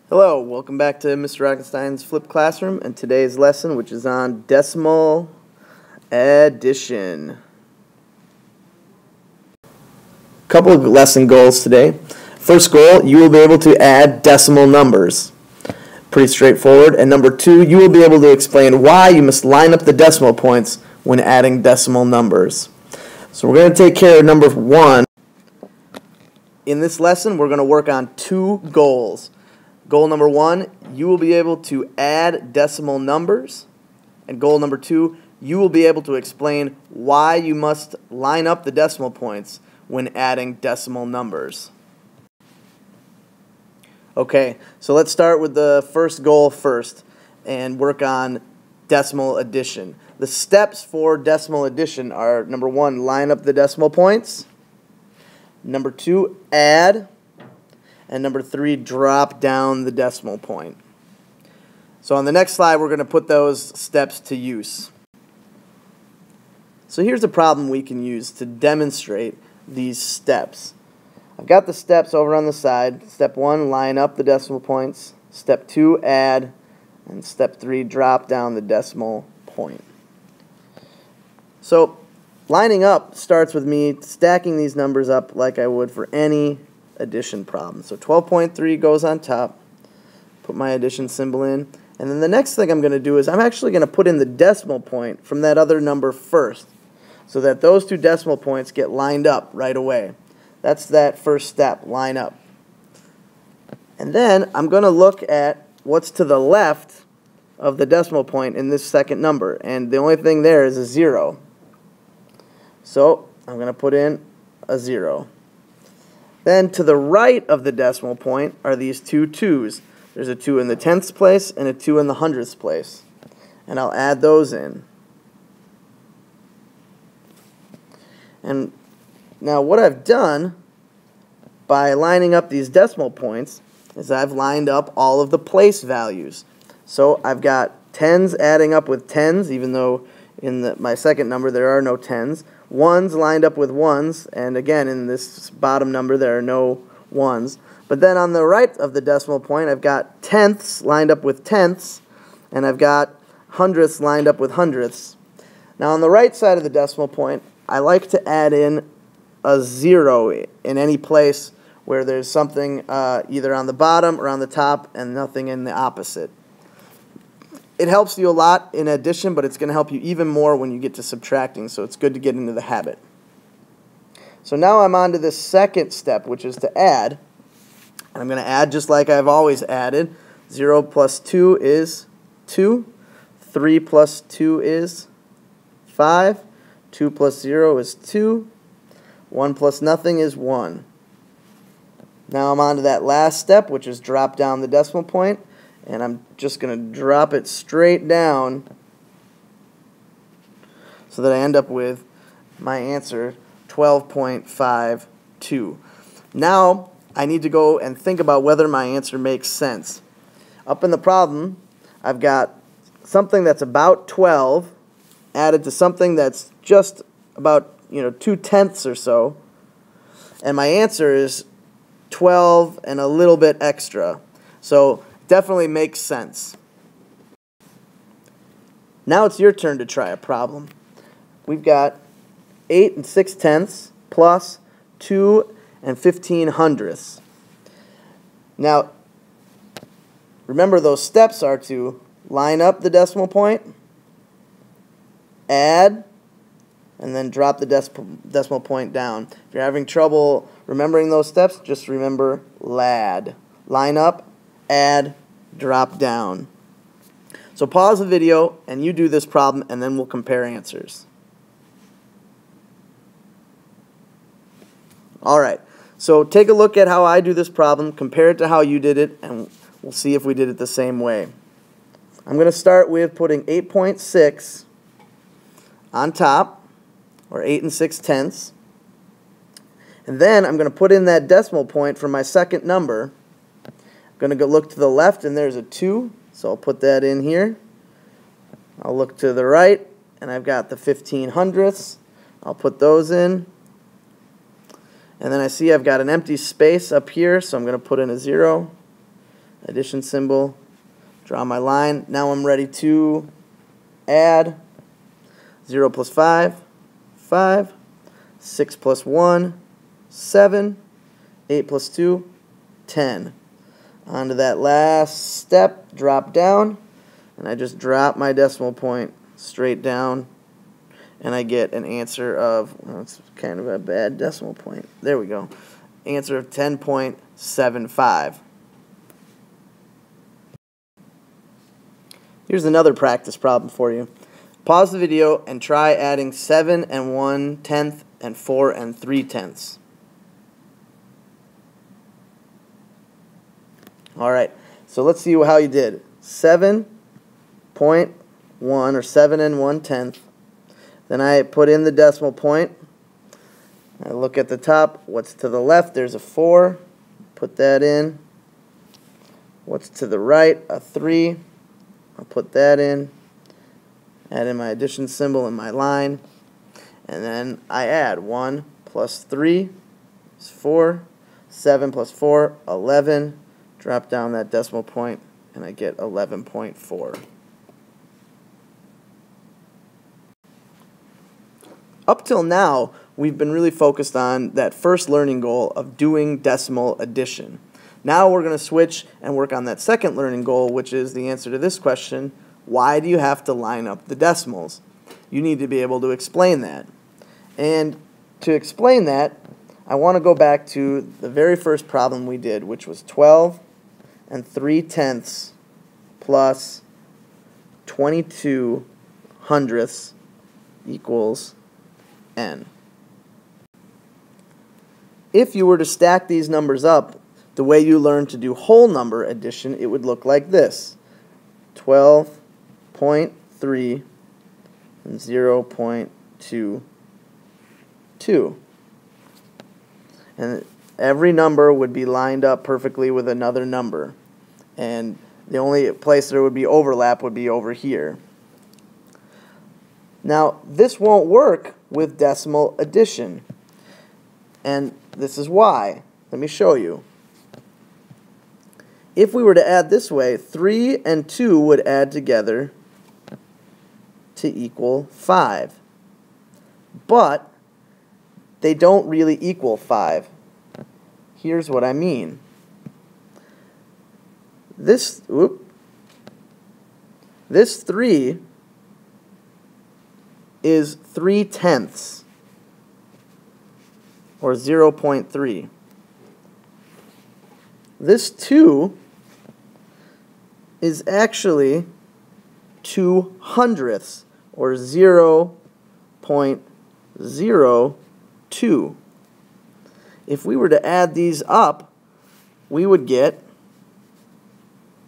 Hello, welcome back to Mr. Rockenstein's Flip Classroom and today's lesson, which is on decimal addition. Couple of lesson goals today. First goal, you will be able to add decimal numbers. Pretty straightforward. And number two, you will be able to explain why you must line up the decimal points when adding decimal numbers. So we're going to take care of number one. In this lesson, we're going to work on two goals. Goal number one, you will be able to add decimal numbers. And goal number two, you will be able to explain why you must line up the decimal points when adding decimal numbers. Okay, so let's start with the first goal first and work on decimal addition. The steps for decimal addition are, number one, line up the decimal points. Number two, add. And number three, drop down the decimal point. So on the next slide, we're going to put those steps to use. So here's a problem we can use to demonstrate these steps. I've got the steps over on the side. Step one, line up the decimal points. Step two, add. And step three, drop down the decimal point. So lining up starts with me stacking these numbers up like I would for any addition problem. So 12.3 goes on top, put my addition symbol in, and then the next thing I'm going to do is I'm actually going to put in the decimal point from that other number first so that those two decimal points get lined up right away. That's that first step, line up. And then I'm going to look at what's to the left of the decimal point in this second number, and the only thing there is a 0. So I'm going to put in a 0. Then to the right of the decimal point are these two 2's. There's a 2 in the 10th place and a 2 in the 100th place. And I'll add those in. And now what I've done by lining up these decimal points is I've lined up all of the place values. So I've got 10s adding up with 10s, even though in my second number there are no 10s. 1s lined up with 1s, and again in this bottom number there are no 1s. But then on the right of the decimal point I've got tenths lined up with tenths, and I've got hundredths lined up with hundredths. Now on the right side of the decimal point I like to add in a 0 in any place where there's something either on the bottom or on the top and nothing in the opposite. It helps you a lot in addition, but it's going to help you even more when you get to subtracting, so it's good to get into the habit. So now I'm on to the second step, which is to add. And I'm going to add just like I've always added. 0 plus 2 is 2. 3 plus 2 is 5. 2 plus 0 is 2. 1 plus nothing is 1. Now I'm on to that last step, which is drop down the decimal point. And I'm just going to drop it straight down so that I end up with my answer, 12.52. Now I need to go and think about whether my answer makes sense. Up in the problem, I've got something that's about 12 added to something that's just about 2/10 or so. And my answer is 12 and a little bit extra. So definitely makes sense. Now it's your turn to try a problem. We've got 8 6/10 plus 2 15/100. Now, remember those steps are to line up the decimal point, add, and then drop the decimal point down. If you're having trouble remembering those steps, just remember LAD. Line up, add, drop down. So pause the video and you do this problem and then we'll compare answers. Alright, so take a look at how I do this problem, compare it to how you did it, and we'll see if we did it the same way. I'm going to start with putting 8.6 on top, or 8 6/10. And then I'm going to put in that decimal point for my second number. I'm going to go look to the left and there's a 2, so I'll put that in here. I'll look to the right and I've got the 15/100. I'll put those in. And then I see I've got an empty space up here, so I'm going to put in a 0. addition symbol, draw my line. Now I'm ready to add 0 plus 5, 5, 6 plus 1, 7, 8 plus 2, 10. Onto that last step, drop down, and I just drop my decimal point straight down, and I get an answer of, well, it's kind of a bad decimal point. There we go. Answer of 10.75. Here's another practice problem for you. Pause the video and try adding 7 and 1/10 and 4 and 3/10. Alright, so let's see how you did. 7.1 or 7 and 1/10. Then I put in the decimal point. I look at the top. What's to the left? There's a 4. Put that in. What's to the right? A 3. I'll put that in. Add in my addition symbol and my line. And then I add 1 plus 3 is 4. 7 plus 4, 11. Drop down that decimal point, and I get 11.4. Up till now, we've been really focused on that first learning goal of doing decimal addition. Now we're going to switch and work on that second learning goal, which is the answer to this question: why do you have to line up the decimals? You need to be able to explain that. And to explain that, I want to go back to the very first problem we did, which was 12 and 3/10 plus 22 hundredths equals n. If you were to stack these numbers up the way you learned to do whole number addition, it would look like this: 12.3 and 0.22. And every number would be lined up perfectly with another number. And the only place there would be overlap would be over here. Now, this won't work with decimal addition. And this is why. Let me show you. If we were to add this way, 3 and 2 would add together to equal 5. But they don't really equal 5. Here's what I mean. This 3 is 3/10, or 0.3. This 2 is actually 2/100ths, or 0.02. If we were to add these up, we would get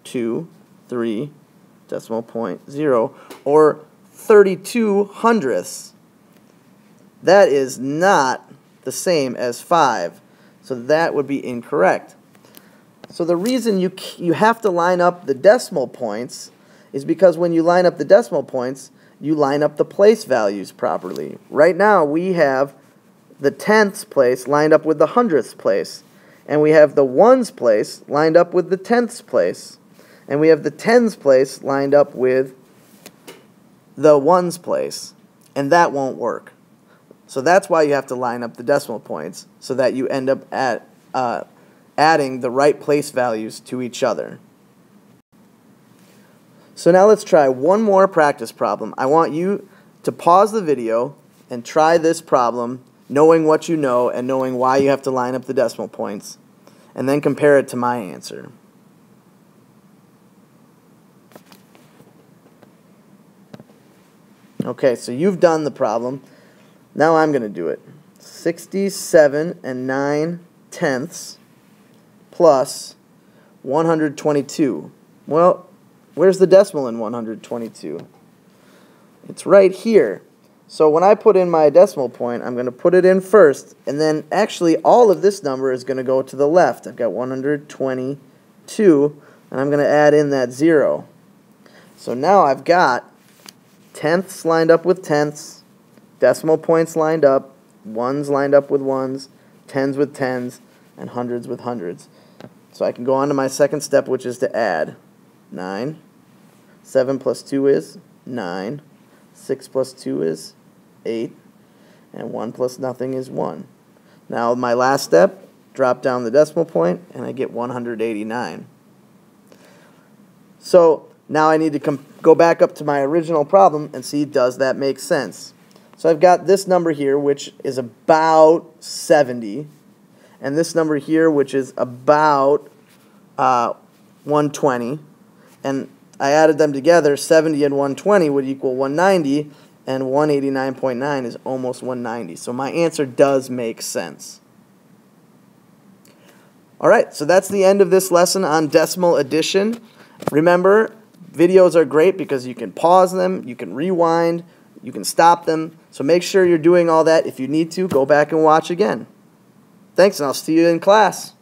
2, 3, decimal point 0, or 32 hundredths. That is not the same as 5, so that would be incorrect. So the reason you have to line up the decimal points is because when you line up the decimal points, you line up the place values properly. Right now we have the tenths place lined up with the hundredths place, and we have the ones place lined up with the tenths place, and we have the tens place lined up with the ones place, and that won't work. So that's why you have to line up the decimal points, so that you end up adding the right place values to each other. So now let's try one more practice problem. I want you to pause the video and try this problem, knowing what you know and knowing why you have to line up the decimal points, and then compare it to my answer. Okay, so you've done the problem. Now I'm going to do it. 67 and 9/10 plus 122. Well, where's the decimal in 122? It's right here. So when I put in my decimal point, I'm going to put it in first, and then actually all of this number is going to go to the left. I've got 122, and I'm going to add in that 0. So now I've got tenths lined up with tenths, decimal points lined up, ones lined up with ones, tens with tens, and hundreds with hundreds. So I can go on to my second step, which is to add. 9. 7 plus 2 is 9. 6 plus 2 is 8. And 1 plus nothing is 1. Now my last step, drop down the decimal point, and I get 189. So now I need to go back up to my original problem and see, does that make sense? So I've got this number here, which is about 70, and this number here, which is about 120, and I added them together. 70 and 120 would equal 190, and 189.9 is almost 190. So my answer does make sense. All right, so that's the end of this lesson on decimal addition. Remember, videos are great because you can pause them, you can rewind, you can stop them. So make sure you're doing all that. If you need to, go back and watch again. Thanks, and I'll see you in class.